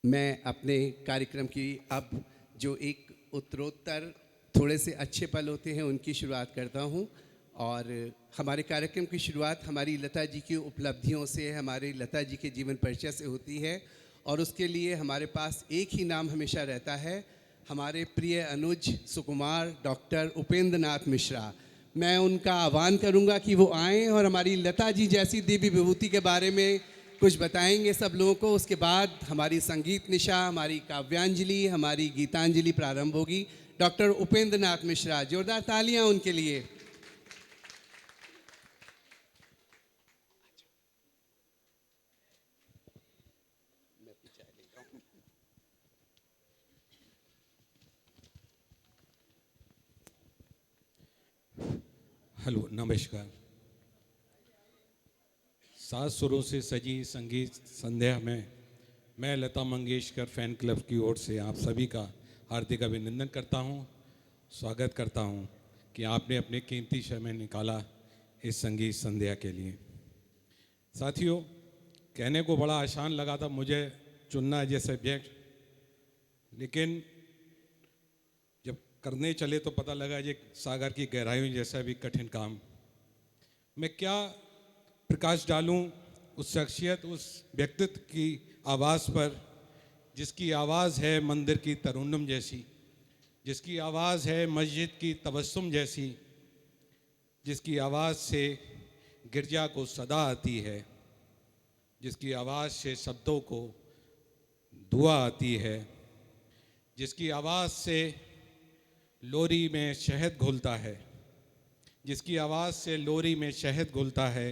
मैं अपने कार्यक्रम की अब जो एक उत्तरोत्तर थोड़े से अच्छे पल होते हैं उनकी शुरुआत करता हूं। और हमारे कार्यक्रम की शुरुआत हमारी लता जी की उपलब्धियों से, हमारी लता जी के जीवन परिचय से होती है। और उसके लिए हमारे पास एक ही नाम हमेशा रहता है, हमारे प्रिय अनुज सुकुमार डॉक्टर उपेंद्र नाथ मिश्रा। मैं उनका आह्वान करूंगा कि वो आएँ और हमारी लता जी जैसी दिव्य विभूति के बारे में कुछ बताएंगे सब लोगों को। उसके बाद हमारी संगीत निशा, हमारी काव्यांजलि, हमारी गीतांजलि प्रारंभ होगी। डॉक्टर उपेंद्र नाथ मिश्रा, जोरदार तालियां उनके लिए। हेलो, नमस्कार। सात सुरों से सजी संगीत संध्या में मैं लता मंगेशकर फैन क्लब की ओर से आप सभी का हार्दिक अभिनंदन करता हूं, स्वागत करता हूं कि आपने अपने कीमती समय निकाला इस संगीत संध्या के लिए। साथियों, कहने को बड़ा आसान लगा था मुझे चुनना ये सब्जेक्ट, लेकिन जब करने चले तो पता लगा ये सागर की गहराइयों जैसा भी कठिन काम। मैं क्या प्रकाश डालूं उस शख्सियत, उस व्यक्तित्व की आवाज़ पर जिसकी आवाज़ है मंदिर की तरन्नुम जैसी, जिसकी आवाज़ है मस्जिद की तबस्सुम जैसी, जिसकी आवाज़ से गिरजा को सदा आती है, जिसकी आवाज़ से शब्दों को दुआ आती है, जिसकी आवाज़ से लोरी में शहद घुलता है, जिसकी आवाज़ से लोरी में शहद घुलता है,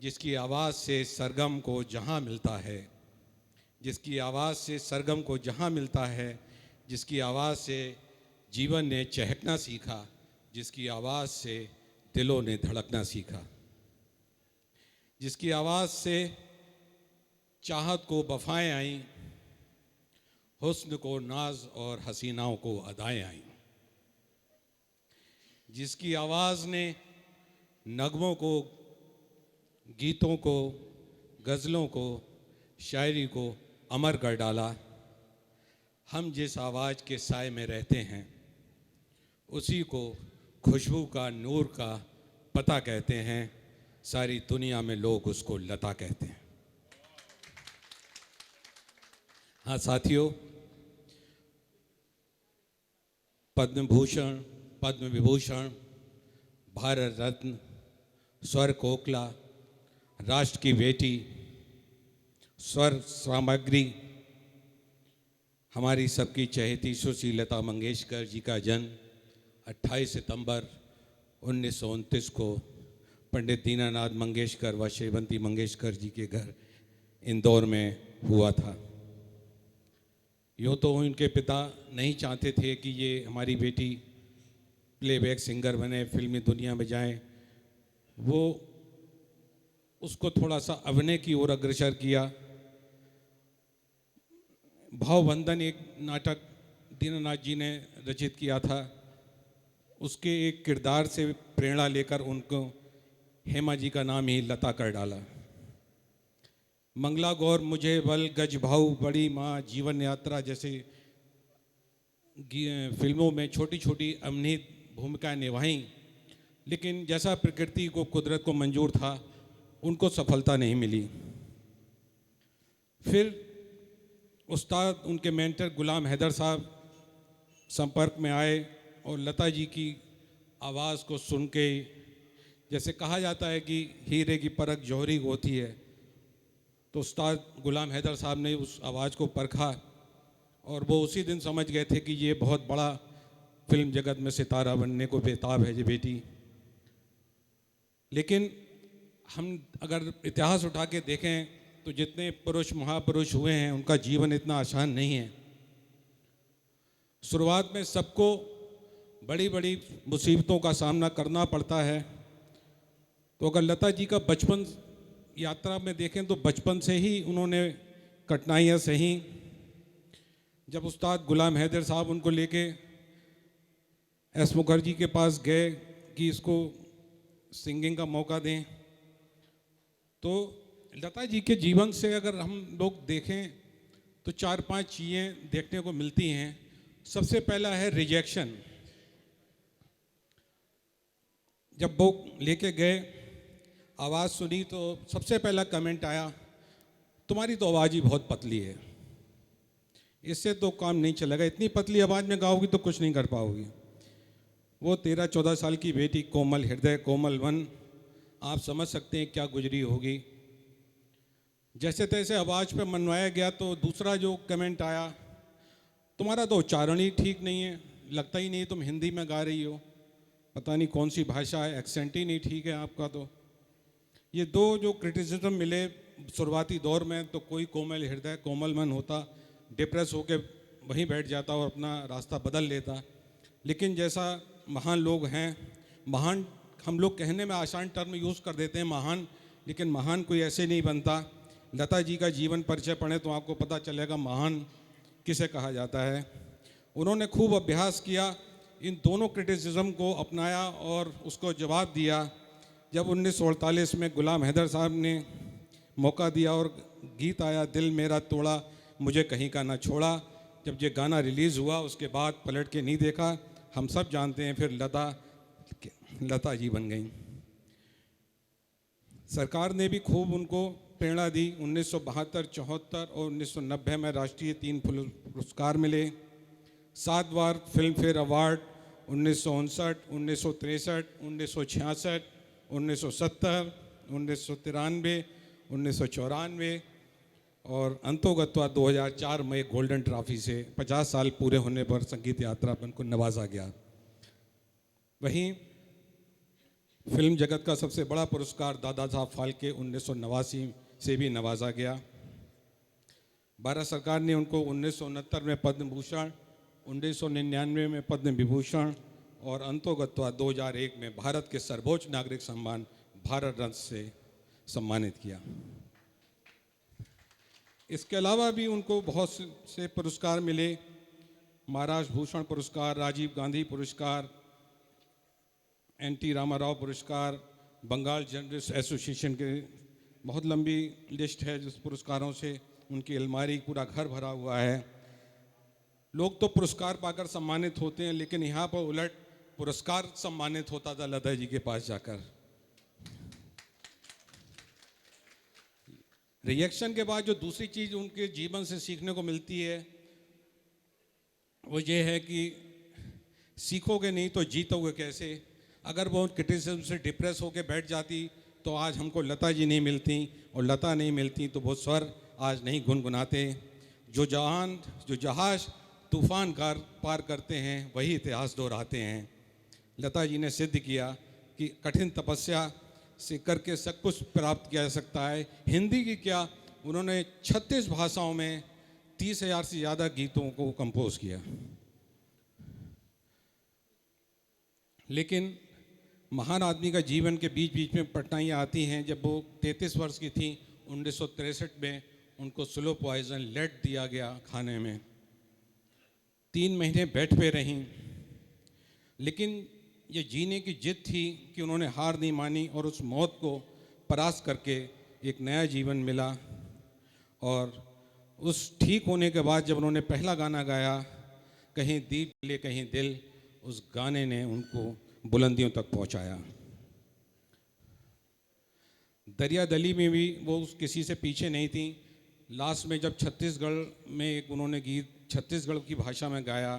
जिसकी आवाज़ से सरगम को जहाँ मिलता है, जिसकी आवाज़ से सरगम को जहाँ मिलता है, जिसकी आवाज़ से जीवन ने चहकना सीखा, जिसकी आवाज़ से दिलों ने धड़कना सीखा, जिसकी आवाज़ से चाहत को वफ़ाएं आईं, हुस्न को नाज और हसीनाओं को अदाएं आईं, जिसकी आवाज़ ने नगमों को, गीतों को, गज़लों को, शायरी को अमर कर डाला। हम जिस आवाज़ के साए में रहते हैं उसी को खुशबू का, नूर का पता कहते हैं। सारी दुनिया में लोग उसको लता कहते हैं। हाँ साथियों, पद्म भूषण, पद्म विभूषण, भारत रत्न, स्वर कोकिला, राष्ट्र की बेटी, स्वर सामग्री, हमारी सबकी चहेती सुश्री लता मंगेशकर जी का जन्म 28 सितंबर 1929 को पंडित दीनानाथ मंगेशकर व श्रीवंती मंगेशकर जी के घर इंदौर में हुआ था। यूँ तो उनके पिता नहीं चाहते थे कि ये हमारी बेटी प्लेबैक सिंगर बने, फिल्मी दुनिया में जाए। वो उसको थोड़ा सा अभिनय की ओर अग्रसर किया। भावबंधन एक नाटक दीनानाथ जी ने रचित किया था, उसके एक किरदार से प्रेरणा लेकर उनको हेमा जी का नाम ही लता कर डाला। मंगला गौर, मुझे बल, गज भाऊ, बड़ी माँ, जीवन यात्रा जैसे फिल्मों में छोटी छोटी अभिनीत भूमिकाएं निभाईं, लेकिन जैसा प्रकृति को, कुदरत को मंजूर था, उनको सफलता नहीं मिली। फिर उस्ताद, उनके मेंटर गुलाम हैदर साहब संपर्क में आए और लता जी की आवाज़ को सुन के, जैसे कहा जाता है कि हीरे की परख जौहरी होती है, तो उस्ताद गुलाम हैदर साहब ने उस आवाज़ को परखा और वो उसी दिन समझ गए थे कि ये बहुत बड़ा फिल्म जगत में सितारा बनने को बेताब है ये बेटी। लेकिन हम अगर इतिहास उठा के देखें तो जितने पुरुष महापुरुष हुए हैं उनका जीवन इतना आसान नहीं है। शुरुआत में सबको बड़ी बड़ी मुसीबतों का सामना करना पड़ता है। तो अगर लता जी का बचपन यात्रा में देखें तो बचपन से ही उन्होंने कठिनाइयाँ सही। जब उस्ताद गुलाम हैदर साहब उनको लेके एस मुखर्जी के पास गए कि इसको सिंगिंग का मौका दें, तो लता जी के जीवन से अगर हम लोग देखें तो 4-5 चीज़ें देखने को मिलती हैं। सबसे पहला है रिजेक्शन। जब वो लेके गए, आवाज़ सुनी तो सबसे पहला कमेंट आया, तुम्हारी तो आवाज़ ही बहुत पतली है, इससे तो काम नहीं चलेगा, इतनी पतली आवाज़ में गाओगी तो कुछ नहीं कर पाओगी। वो 13-14 साल की बेटी, कोमल हृदय, कोमल वन, आप समझ सकते हैं क्या गुजरी होगी। जैसे तैसे आवाज़ पे मनवाया गया तो दूसरा जो कमेंट आया, तुम्हारा तो उच्चारण ही ठीक नहीं है, लगता ही नहीं तुम हिंदी में गा रही हो, पता नहीं कौन सी भाषा है, एक्सेंट ही नहीं ठीक है आपका। तो ये दो जो क्रिटिसिज्म मिले शुरुआती दौर में, तो कोई कोमल हृदय, कोमल मन होता, डिप्रेस होके वहीं बैठ जाता और अपना रास्ता बदल लेता। लेकिन जैसा महान लोग हैं, महान हम लोग कहने में आसान टर्म यूज़ कर देते हैं महान, लेकिन महान कोई ऐसे नहीं बनता। लता जी का जीवन परिचय पढ़ें तो आपको पता चलेगा महान किसे कहा जाता है। उन्होंने खूब अभ्यास किया, इन दोनों क्रिटिसिज्म को अपनाया और उसको जवाब दिया। जब 1948 में गुलाम हैदर साहब ने मौका दिया और गीत आया, दिल मेरा तोड़ा मुझे कहीं का ना छोड़ा, जब ये गाना रिलीज़ हुआ उसके बाद पलट के नहीं देखा। हम सब जानते हैं फिर लता जी बन गई। सरकार ने भी खूब उनको प्रेरणा दी। 1972, 74 और 1990 में राष्ट्रीय 3 पुरस्कार मिले। 7 बार फिल्म फेयर अवार्ड 1959, 1963, 1966, 1970, 1993, 1994 और अंतोगत्वा 2004 में गोल्डन ट्रॉफी से 50 साल पूरे होने पर संगीत यात्रा पर उनको नवाजा गया। वहीं फिल्म जगत का सबसे बड़ा पुरस्कार दादा साहब फाल्के 1989 से भी नवाजा गया। भारत सरकार ने उनको 1969 में पद्म भूषण, 1999 में पद्म विभूषण और अंतोगत्वा 2001 में भारत के सर्वोच्च नागरिक सम्मान भारत रत्न से सम्मानित किया। इसके अलावा भी उनको बहुत से पुरस्कार मिले, महाराष्ट्र भूषण पुरस्कार, राजीव गांधी पुरस्कार, एन.टी. रामाराव पुरस्कार, बंगाल जर्नलिस्ट एसोसिएशन के बहुत लंबी लिस्ट है जिस पुरस्कारों से उनकी अलमारी पूरा घर भरा हुआ है। लोग तो पुरस्कार पाकर सम्मानित होते हैं, लेकिन यहाँ पर उलट पुरस्कार सम्मानित होता था लता जी के पास जाकर। रिएक्शन के बाद जो दूसरी चीज़ उनके जीवन से सीखने को मिलती है वो ये है कि सीखोगे नहीं तो जीतोगे कैसे। अगर वो क्रिटिसिज्म से डिप्रेस होकर बैठ जाती तो आज हमको लता जी नहीं मिलती, और लता नहीं मिलती तो वो स्वर आज नहीं गुनगुनाते। जो जहाज तूफान पार करते हैं वही इतिहास दोहराते हैं। लता जी ने सिद्ध किया कि कठिन तपस्या से करके सब कुछ प्राप्त किया जा सकता है। हिंदी की क्या, उन्होंने 36 भाषाओं में 30,000 से ज़्यादा गीतों को कंपोज किया। लेकिन महान आदमी का जीवन के बीच बीच में कठिनाइयाँ आती हैं। जब वो 33 वर्ष की थी 1963 में उनको स्लो पॉइजन लेड दिया गया खाने में। 3 महीने बेड पे रहीं, लेकिन ये जीने की जिद थी कि उन्होंने हार नहीं मानी और उस मौत को परास्त करके एक नया जीवन मिला। और उस ठीक होने के बाद जब उन्होंने पहला गाना गाया, कहीं दीप ले कहीं दिल, उस गाने ने उनको बुलंदियों तक पहुंचाया। दरिया दली में भी वो किसी से पीछे नहीं थी। लास्ट में जब छत्तीसगढ़ में एक उन्होंने गीत छत्तीसगढ़ की भाषा में गाया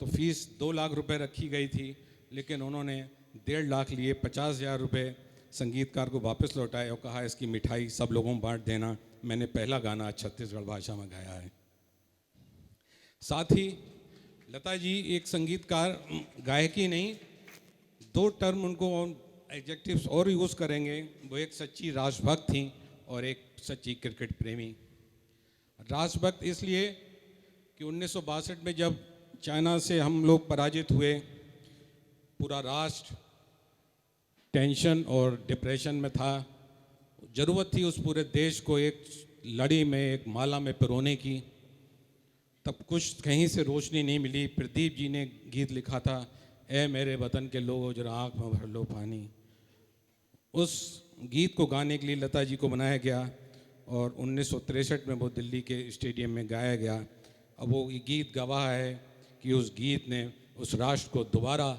तो फीस 2 लाख रुपए रखी गई थी, लेकिन उन्होंने 1.5 लाख लिए, 50,000 रुपये संगीतकार को वापस लौटाए और कहा इसकी मिठाई सब लोगों में बांट देना, मैंने पहला गाना छत्तीसगढ़ भाषा में गाया है। साथ ही लता जी एक संगीतकार, गायकी नहीं, 2 टर्म उनको एडजेक्टिव्स और यूज़ करेंगे। वो एक सच्ची राष्ट्रभक्त थी और एक सच्ची क्रिकेट प्रेमी। राष्ट्रभक्त इसलिए कि 1962 में जब चाइना से हम लोग पराजित हुए, पूरा राष्ट्र टेंशन और डिप्रेशन में था। ज़रूरत थी उस पूरे देश को एक लड़ी में, एक माला में पिरोने की। तब कुछ कहीं से रोशनी नहीं मिली। प्रदीप जी ने गीत लिखा था, ए मेरे वतन के लोगों जरा आँख में भर लो पानी। उस गीत को गाने के लिए लता जी को बनाया गया। और 1963 में वो दिल्ली के स्टेडियम में गाया गया। अब वो ये गीत गवाह है कि उस गीत ने उस राष्ट्र को दोबारा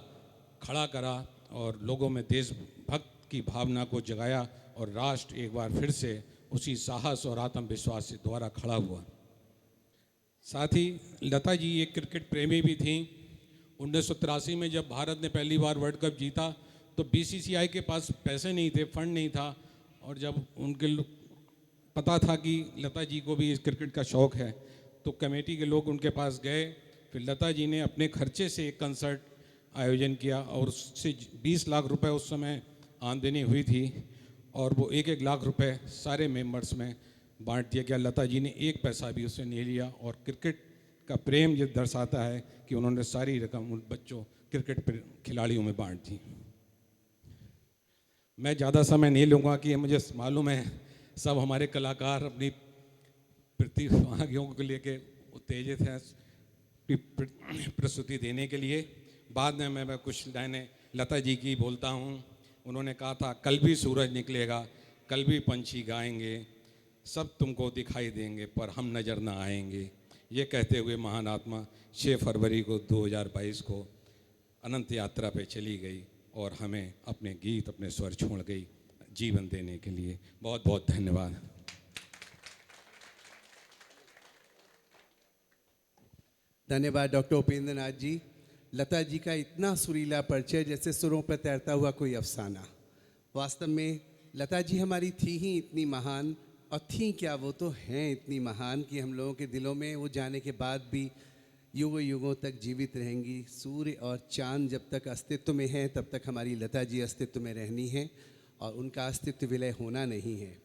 खड़ा करा और लोगों में देशभक्त की भावना को जगाया और राष्ट्र एक बार फिर से उसी साहस और आत्मविश्वास से दोबारा खड़ा हुआ। साथ ही लता जी एक क्रिकेट प्रेमी भी थीं। 1983 में जब भारत ने पहली बार वर्ल्ड कप जीता तो बीसीसीआई के पास पैसे नहीं थे, फंड नहीं था, और जब उनके पता था कि लता जी को भी इस क्रिकेट का शौक़ है तो कमेटी के लोग उनके पास गए। फिर लता जी ने अपने खर्चे से एक कंसर्ट आयोजन किया और उससे 20 लाख रुपए उस समय आमदनी हुई थी और वो 1-1 लाख रुपए सारे मेंबर्स में बांट दिया गया। लता जी ने एक पैसा भी उससे नहीं लिया और क्रिकेट का प्रेम ये दर्शाता है कि उन्होंने सारी रकम उन बच्चों क्रिकेट खिलाड़ियों में बांट दी। मैं ज़्यादा समय नहीं लूँगा कि मुझे मालूम है सब हमारे कलाकार अपनी प्रतिभागियों को लेके उत्तेजित हैं प्रस्तुति देने के लिए। बाद में मैं कुछ लाइनें लता जी की बोलता हूँ। उन्होंने कहा था, कल भी सूरज निकलेगा, कल भी पंछी गाएंगे, सब तुमको दिखाई देंगे पर हम नज़र ना आएंगे। ये कहते हुए महान आत्मा 6 फरवरी को 2022 को अनंत यात्रा पे चली गई और हमें अपने गीत, अपने स्वर छोड़ गई जीवन देने के लिए। बहुत बहुत धन्यवाद। धन्यवाद डॉक्टर उपेंद्र नाथ जी। लता जी का इतना सुरीला परिचय जैसे सुरों पर तैरता हुआ कोई अफसाना। वास्तव में लता जी हमारी थी ही इतनी महान, और थी क्या, वो तो हैं इतनी महान कि हम लोगों के दिलों में वो जाने के बाद भी युगों युगों तक जीवित रहेंगी। सूर्य और चांद जब तक अस्तित्व में हैं तब तक हमारी लता जी अस्तित्व में रहनी हैं और उनका अस्तित्व विलय होना नहीं है।